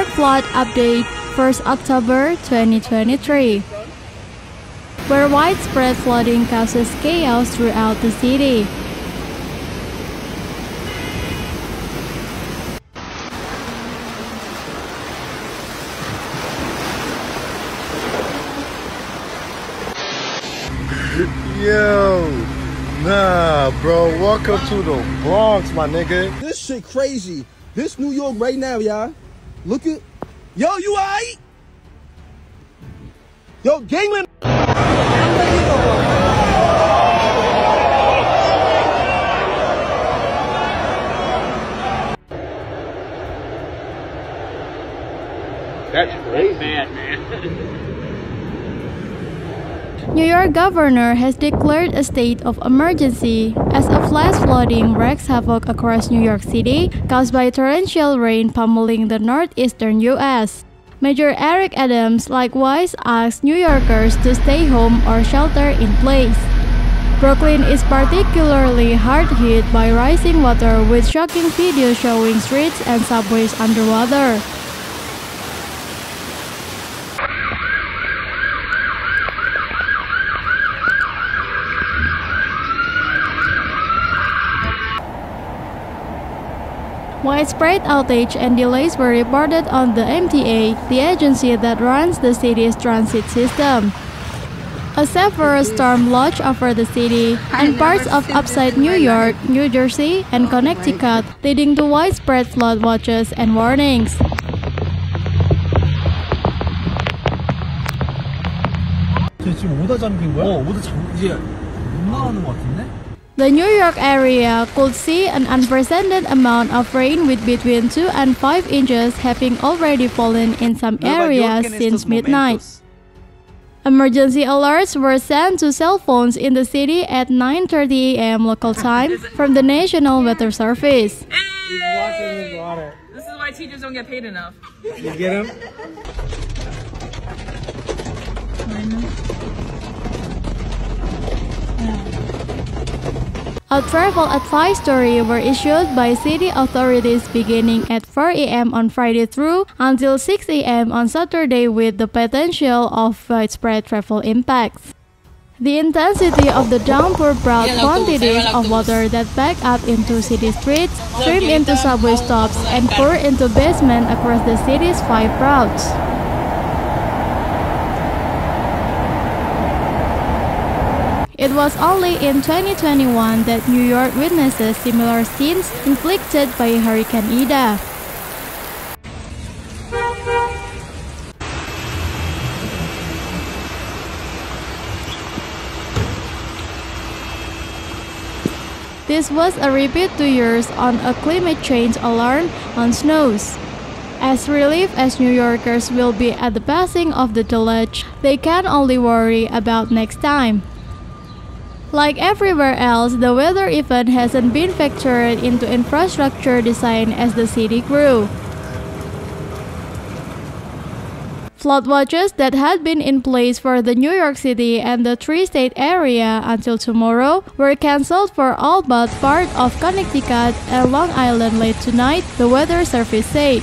York flood update, 1st October 2023, where widespread flooding causes chaos throughout the city. Yo, nah, bro. Welcome to the Bronx, my nigga. This shit crazy. This New York right now, y'all. Look at, yo, you alright? Yo, gangland. That's crazy. Bad, man. New York governor has declared a state of emergency as a flash flooding wreaks havoc across New York City, caused by torrential rain pummeling the northeastern U.S. Mayor Eric Adams likewise asked New Yorkers to stay home or shelter in place. Brooklyn is particularly hard hit by rising water, with shocking videos showing streets and subways underwater. Widespread outage and delays were reported on the MTA, the agency that runs the city's transit system. A severe storm lodged over the city and parts of upstate New York, New Jersey, and Connecticut, leading to widespread flood watches and warnings. The New York area could see an unprecedented amount of rain, with between 2 and 5 inches having already fallen in some areas since midnight. Emergency alerts were sent to cell phones in the city at 9:30 a.m. local time from the National Weather Service. Hey! This is why teachers don't get paid enough. You get him? A travel advisory were issued by city authorities beginning at 4 a.m. on Friday through until 6 a.m. on Saturday, with the potential of widespread travel impacts. The intensity of the downpour brought quantities of water that backed up into city streets, streamed into subway stops, and poured into basements across the city's 5 routes. It was only in 2021 that New York witnesses similar scenes inflicted by Hurricane Ida. This was a repeat 2 years on a climate change alarm on snows. As relieved as New Yorkers will be at the passing of the deluge, they can only worry about next time. Like everywhere else, the weather event hasn't been factored into infrastructure design as the city grew. Flood watches that had been in place for the New York City and the tri-state area until tomorrow were canceled for all but part of Connecticut and Long Island late tonight, the Weather Service said.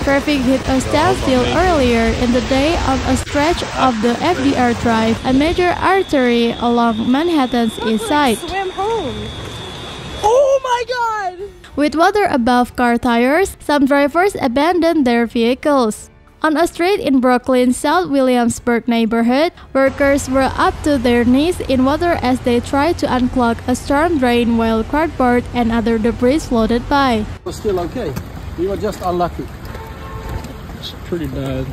Traffic hit a standstill earlier in the day on a stretch of the FDR Drive, a major artery along Manhattan's east side. Swim home. Oh my God! With water above car tires, some drivers abandoned their vehicles. On a street in Brooklyn's South Williamsburg neighborhood, workers were up to their knees in water as they tried to unclog a storm drain while cardboard and other debris floated by. It was still okay. We were just unlucky. It's pretty bad.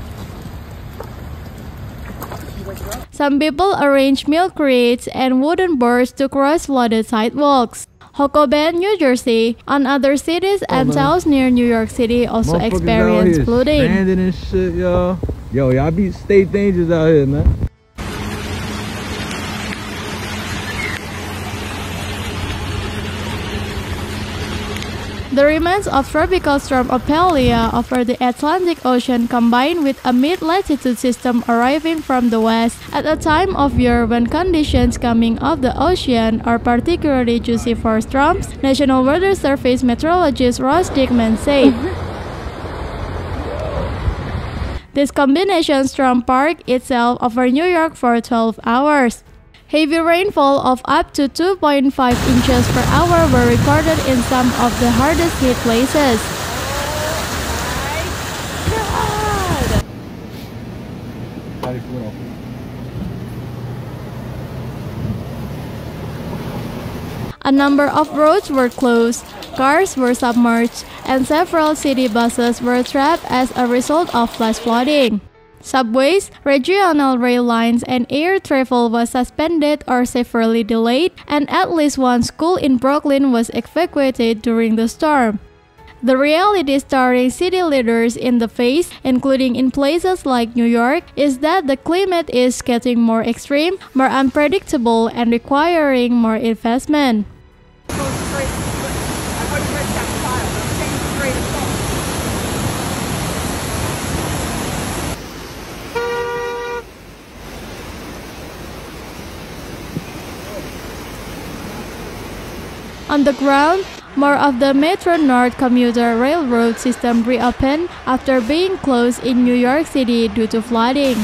Some people arranged milk crates and wooden boards to cross flooded sidewalks. Hoboken, New Jersey, and other cities and towns near New York City also experienced flooding. Stranded and shit, yo. Yo, y'all be state dangerous out here, man. The remains of tropical storm Ophelia over the Atlantic Ocean combined with a mid-latitude system arriving from the west at a time of year when conditions coming off the ocean are particularly juicy for storms, National Weather Service meteorologist Ross Dickman said. This combination storm parked itself over New York for 12 hours. Heavy rainfall of up to 2.5 inches per hour were recorded in some of the hardest hit places. A number of roads were closed, cars were submerged, and several city buses were trapped as a result of flash flooding. Subways, regional rail lines, and air travel was suspended or severely delayed, and at least one school in Brooklyn was evacuated during the storm. The reality staring city leaders in the face, including in places like New York, is that the climate is getting more extreme, more unpredictable, and requiring more investment. On the ground, more of the Metro-North commuter railroad system reopened after being closed in New York City due to flooding.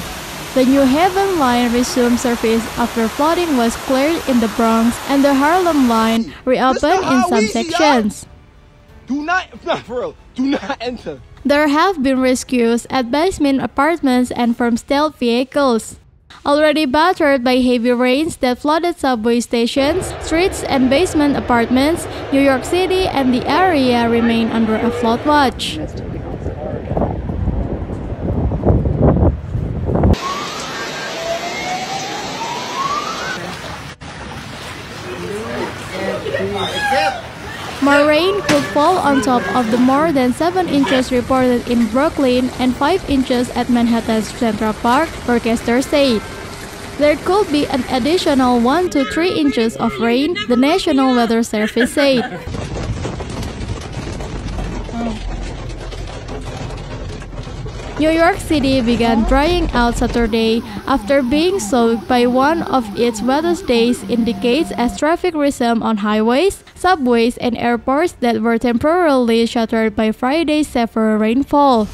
The New Haven line resumed service after flooding was cleared in the Bronx, and the Harlem line reopened in some sections. Do not enter. There have been rescues at basement apartments and from stealth vehicles. Already battered by heavy rains that flooded subway stations, streets, and basement apartments, New York City and the area remain under a flood watch. More rain could fall on top of the more than 7 inches reported in Brooklyn and 5 inches at Manhattan's Central Park, forecasters said. There could be an additional 1 to 3 inches of rain, the National Weather Service said. New York City began drying out Saturday after being soaked by one of its wettest days in decades as traffic resumed on highways, subways, and airports that were temporarily shuttered by Friday's severe rainfall.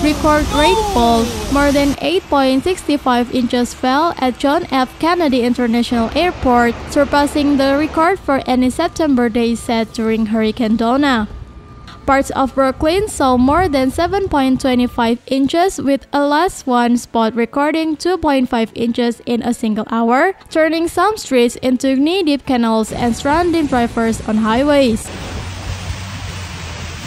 Record rainfall, more than 8.65 inches fell at John F. Kennedy International Airport, surpassing the record for any September day set during Hurricane Donna. Parts of Brooklyn saw more than 7.25 inches, with a last one spot recording 2.5 inches in a single hour, turning some streets into knee-deep canals and stranding drivers on highways.